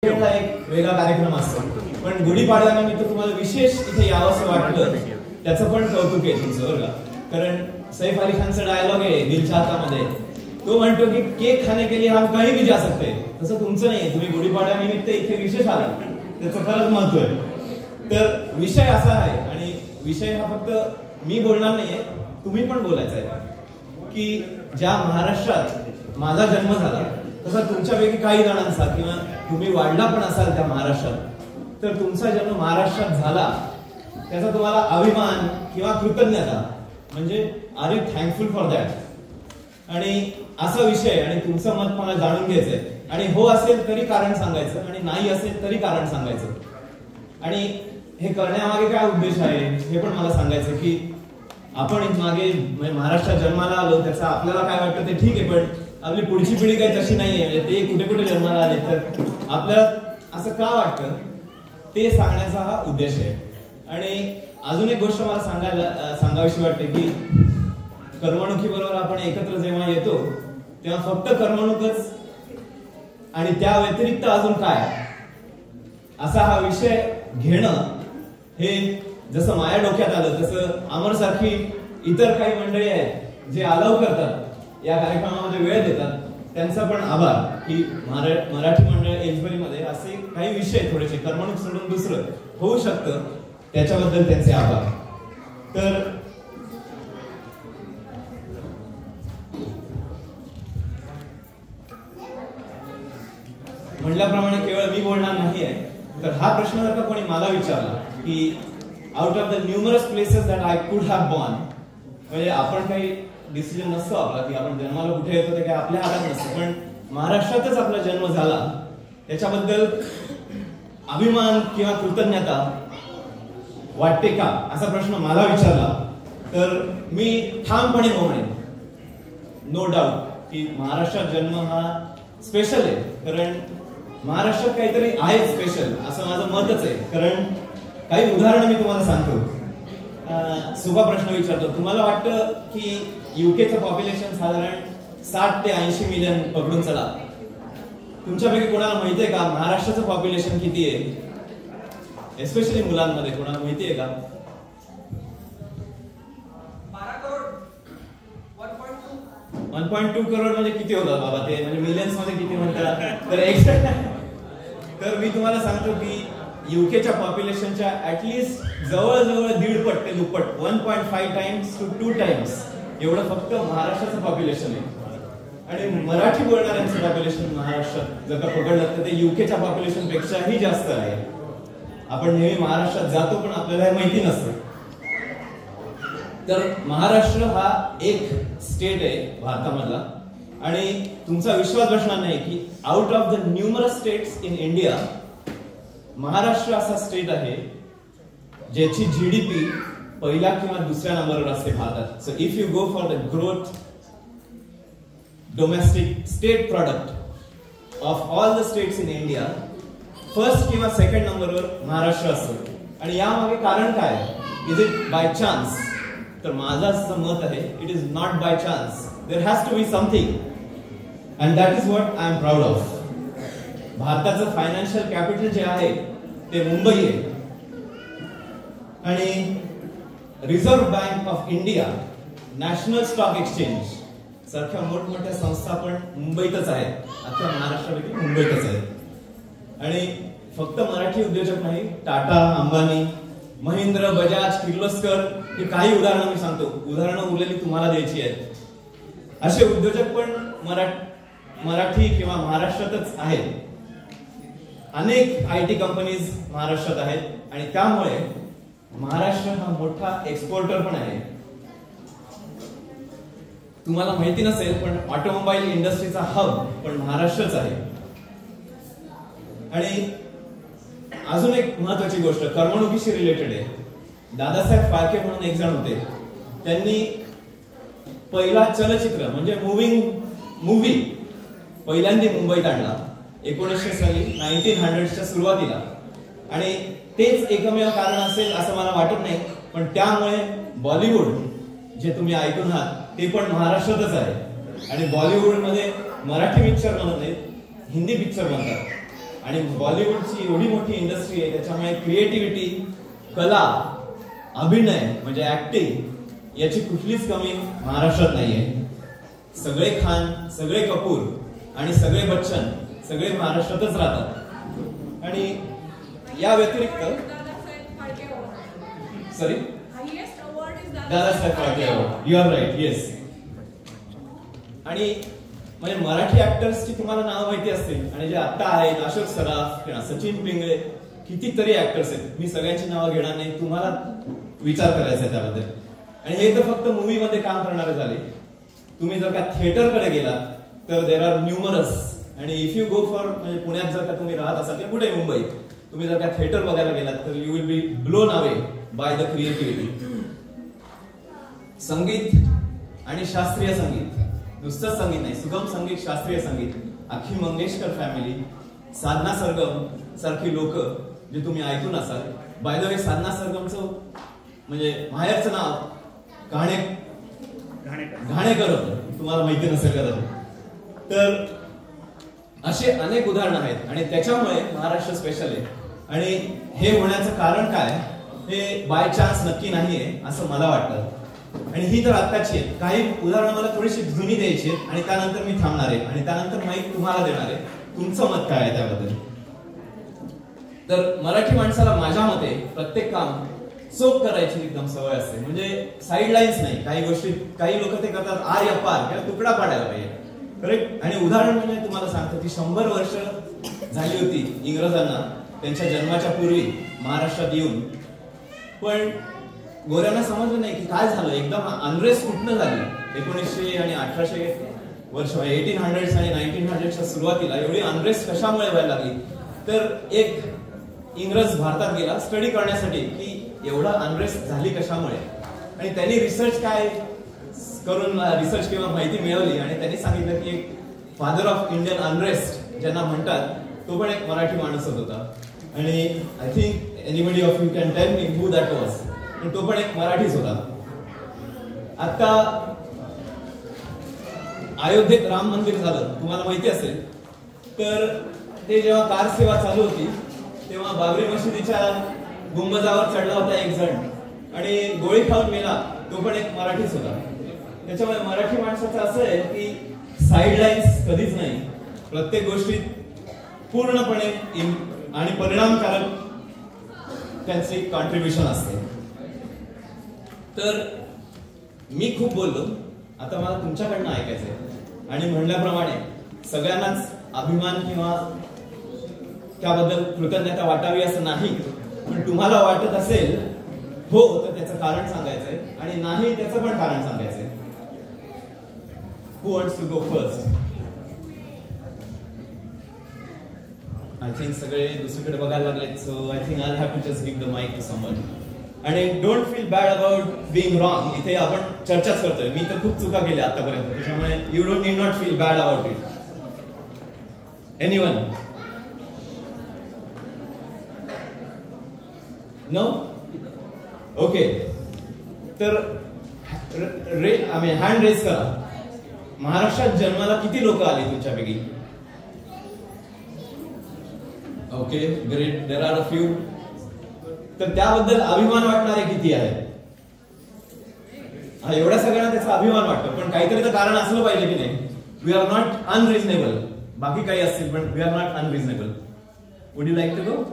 एक वेगळा कार्यक्रम असतो, पण गुढीपाडव्यानिमित्त तुम्हाला विशेष इथे यावंसं वाटलं त्याचं पण कौतुक आहे तुमचं बरं का. कारण सैफ अली खानचा डायलॉग आहे दिल चाहता मध्ये, तो म्हणतो की केक खाने के लिए हम कहीं भी जा सकते हैं. तसं तुमचं नाहीये, तुम्ही गुढीपाडव्यानिमित्त इथे विशेष आला, त्याचं खरंच महत्व आहे. तर विषय असा आहे, आणि विषय हा फक्त मी बोलणार नाहीये, तुम्ही पण बोलायचं आहे की ज्या महाराष्ट्रात माझा जन्म झाला तसा तुमच्यापैकी काही जणांचा, किंवा तुम्ही वाढला पण असाल त्या महाराष्ट्रात, तर तुमचा जन्म महाराष्ट्रात झाला त्याचा तुम्हाला अभिमान किंवा कृतज्ञता, म्हणजे are you thankful for that. आणि असा विषय, आणि तुमचं मत मला जाणून घ्यायचंय, आणि हो असेल तरी कारण सांगायचं, आणि नाही असेल तरी कारण सांगायचं. आणि हे करण्यामागे काय उद्देश आहे हे पण मला सांगायचं की आपण मागे महाराष्ट्रात जन्माला आलो त्याचा आपल्याला काय वाटतं ते ठीक आहे, पण आपली पुढची पिढी काही तशी नाहीये, म्हणजे ते कुठे कुठे जन्माला आले, तर आपल्याला असं का वाटतं ते सांगण्याचा हा उद्देश आहे. आणि अजून एक गोष्ट मला सांगावीशी वाटते की करमणुकीबरोबर आपण एकत्र जेव्हा येतो तेव्हा फक्त करमणूकच आणि त्या व्यतिरिक्त अजून काय, असा हा विषय घेणं, हे जसं माझ्या डोक्यात आलं तसं अमर सारखी इतर काही मंडळी आहेत जे अलाव करतात या कार्यक्रमामध्ये वेळ देतात, त्यांचा पण आभार की मराठी मंडळ एजबरीमध्ये असे काही विषय थोडेसे करमणूक सोडून दुसरं होऊ शकतं, त्याच्याबद्दल त्यांचे आभार. तर म्हटल्याप्रमाणे केवळ मी बोलणार नाही आहे, तर हा प्रश्न जर का कोणी मला विचारला की out of the numerous places that I could have born, म्हणजे आपण काही डिसिजन नसतो आपला की आपण जन्माला कुठे येतो ते काही आपल्या हातात नसतं, पण महाराष्ट्रातच आपला जन्म झाला त्याच्याबद्दल अभिमान किंवा कृतज्ञता वाटते का, असा प्रश्न मला विचारला तर मी ठामपणे हो म्हणेन, नो डाऊट की महाराष्ट्रात जन्म हा स्पेशल आहे. कारण महाराष्ट्रात काहीतरी आहे स्पेशल असं माझं मतच आहे. कारण काही उदाहरणं मी तुम्हाला सांगतो. सोपा प्रश्न विचारतो, तुम्हाला वाटतं की युकेचं पॉप्युलेशन साधारण 60 ते 80 मिलियन पकडून चला, तुमच्यापैकी कोणाला माहितीये का महाराष्ट्राचं पॉप्युलेशन किती आहे? एस्पेशली मुलांमध्ये कोणाला माहितीये का? 1.2 करोड म्हणजे किती होतं बाबा ते, म्हणजे मिलियन्स मध्ये किती म्हणतात तर मी तुम्हाला सांगतो की युकेच्या पॉप्युलेशनच्या ऍटलीस्ट जवळजवळ 1.5 पट ते दुप्पट 1.5 टाइम्स टू 2 टाइम्स एवढं फक्त महाराष्ट्राचं पॉप्युलेशन आहे. आणि मराठी बोलणाऱ्यांचं पॉप्युलेशन महाराष्ट्रात जर का पकडलं तर ते युकेच्या पॉप्युलेशन पेक्षाही जास्त आहे. आपण नेहमी महाराष्ट्रात जातो पण आपल्याला हे माहिती नसतं. तर महाराष्ट्र हा एक स्टेट आहे भारतामधला, आणि तुमचा विश्वास बसणार नाही की out of the numerous states in India Maharashtra असा स्टेट आहे ज्याची जीडीपी पहिल्या किंवा दुसऱ्या नंबरवर असते भारतात. So if you go for the growth domestic state product of all the states in India, first किंवा सेकंड नंबरवर महाराष्ट्र असतो. आणि यामागे कारण काय? Is it by chance? तर माझं असं मत आहे, it is not by chance. There has to be something, and that is what I am proud of. भारताचं फायनान्शियल कॅपिटल जे आहे ते मुंबई आहे, आणि Reserve Bank of India, national stock exchange सारख्या मोठमोठ्या संस्था पण मुंबईतच आहेत. अख्ख्या महाराष्ट्रापैकी मुंबईतच आहेत. आणि फक्त मराठी उद्योजक नाही, टाटा, अंबानी, महिंद्र, बजाज, किर्लोस्कर, हे काही उदाहरणं मी सांगतो. उदाहरणं उरलेली तुम्हाला द्यायची आहेत. असे उद्योजक पण मराठी किंवा महाराष्ट्रातच आहेत. अनेक आयटी कंपनीज महाराष्ट्रात आहेत, आणि त्यामुळे महाराष्ट्र हा मोठा एक्सपोर्टर पण आहे. तुम्हाला माहिती नसेल पण ऑटोमोबाईल इंडस्ट्रीचा हब पण महाराष्ट्रच आहे. आणि अजून एक महत्वाची गोष्ट करमणुकीशी रिलेटेड आहे. दादासाहेब फाळके म्हणून एक जण होते, त्यांनी पहिला चलचित्र म्हणजे मूवी पहिल्यांदा मुंबईत आणला 1900 साली, 1900च्या सुरुवातीला. आणि तेच एकमेव कारण असेल असं मला वाटत नाही, पण त्यामुळे बॉलिवूड जे तुम्ही ऐकून आहात ते पण महाराष्ट्रातच आहे. आणि बॉलिवूडमध्ये मराठी पिक्चर बनत नाहीत, हिंदी पिक्चर बनतात. आणि बॉलिवूडची एवढी मोठी इंडस्ट्री आहे, त्याच्यामुळे क्रिएटिव्हिटी, कला, अभिनय म्हणजे ऍक्टिंग याची कुठलीच कमी महाराष्ट्रात नाहीये. सगळे खान, सगळे कपूर आणि सगळे बच्चन सगळे महाराष्ट्रातच राहतात. आणि या व्यतिरिक्त sorry Dadasaheb Phalke award, you are right, yes. आणि म्हणजे मराठी ऍक्टर्सची तुम्हाला नावं माहिती असतील आणि जे आता आहेत, अशोक सराफ किंवा सचिन पिंगळे, कितीतरी ऍक्टर्स आहेत. मी सगळ्यांची नावं घेणार नाही, तुम्हाला विचार करायचा आहे त्याबद्दल. आणि हे तर फक्त मूवी मध्ये काम करणारे झाले. तुम्ही जर का थिएटरकडे गेलात तर देर आर न्यूमरस. आणि इफ यू गो फॉर, म्हणजे पुण्यात जर का तुम्ही राहत असाल किंवा कुठे मुंबईत, तुम्ही जर का थिएटर बघायला गेलात तर you will be blown away by the creativity. संगीत आणि शास्त्रीय संगीत, नुसतं संगीत नाही, सुगम संगीत, शास्त्रीय संगीत, अख्खी मंगेशकर फॅमिली, साधना सरगम सारखी लोक जे तुम्ही ऐकून असाल. बाय द वे, साधना सरगमचं म्हणजे माहेरचं नाव घाणेकर होतं, तुम्हाला माहिती नसेल कदाचित. तर असे अनेक उदाहरणं आहेत आणि त्याच्यामुळे महाराष्ट्र स्पेशल आहे. आणि हे होण्याचं कारण काय, हे बाय चान्स नक्की नाहीये असं मला वाटतं. आणि ही तर आत्ताची आहे. काही उदाहरणं मला थोडीशी जुनी द्यायची आहेत आणि त्यानंतर मी थांबणार आहे आणि त्यानंतर माईक तुम्हाला देणार आहे. तुमचं मत काय आहे त्याबद्दल? तर मराठी माणसाला माझ्या मते प्रत्येक काम चोख करायची एकदम सवय असते. म्हणजे साईड लाईन्स नाही. काही गोष्टी काही लोक ते करतात आर या पार किंवा तुकडा पाडायला पाहिजे, करेक्ट. आणि उदाहरण म्हणजे तुम्हाला सांगतो की 100 वर्ष झाली होती इंग्रजांना त्यांच्या जन्माच्या पूर्वी महाराष्ट्रात येऊन, पण गोऱ्यांना समजलं नाही की काय झालं. एकदम अनरेस्ट कुठनं झाली. 1900 आणि 1800 वर्ष, 1800 आणि 1900च्या सुरुवातीला एवढी अनरेस्ट कशामुळे व्हायला लागली. तर एक इंग्रज भारतात गेला स्टडी करण्यासाठी की एवढा अनरेस्ट झाली कशामुळे. आणि त्यांनी रिसर्च काय करून रिसर्च किंवा माहिती मिळवली आणि त्यांनी सांगितलं की एक फादर ऑफ इंडियन अनरेस्ट ज्यांना म्हणतात तो पण एक मराठी माणूसच होता. आणि I think anybody of you can tell me who that was. तो पण एक मराठीच होता. आता अयोध्येत राम मंदिर झालं, तुम्हाला माहिती असेल. तर ते जेव्हा कार सेवा चालू होती तेव्हा बाबरी मशिदीच्या गुंबजावर चढला होता एक जण आणि गोळी खाऊन मेला, तो पण एक मराठीच होता. त्याच्यामुळे मराठी माणसाचं असं आहे की साईड लाईन्स कधीच नाही. प्रत्येक गोष्टीत पूर्णपणे आणि परिणामकारक त्यांची कॉन्ट्रीब्युशन असते. तर मी खूप बोललो, आता मला तुमच्याकडनं ऐकायचंय. आणि म्हणल्याप्रमाणे सगळ्यांनाच अभिमान किंवा त्याबद्दल कृतज्ञता वाटावी असं नाही, पण तुम्हाला वाटत असेल हो तर त्याचं कारण सांगायचंय आणि नाही त्याचं पण कारण सांगायचंय. Who wants to go first? I think सगळे दुसरीकडे बघायला लागलेत, so I think I'll have to just give the mic to someone. आणि don't feel bad about being wrong. इथे आपण चर्चाच करतोय. मी तर खूप चुका केल्या आतापर्यंत, त्याच्यामुळे you don't need not feel bad about it. Anyone? No? Okay. तर हँड रेज करा. महाराष्ट्रात जन्माला किती लोक आली तुमच्यापैकी? Okay, great. There are a few. तर त्याबद्दल अभिमान वाटणारे किती आहेत? एवढ्या सगळ्यांना त्याचा अभिमान वाटतो, पण काहीतरी तर कारण असलं पाहिजे की नाही. We are not unreasonable. बाकी काही असतील पण we are not unreasonable. Would you like to go?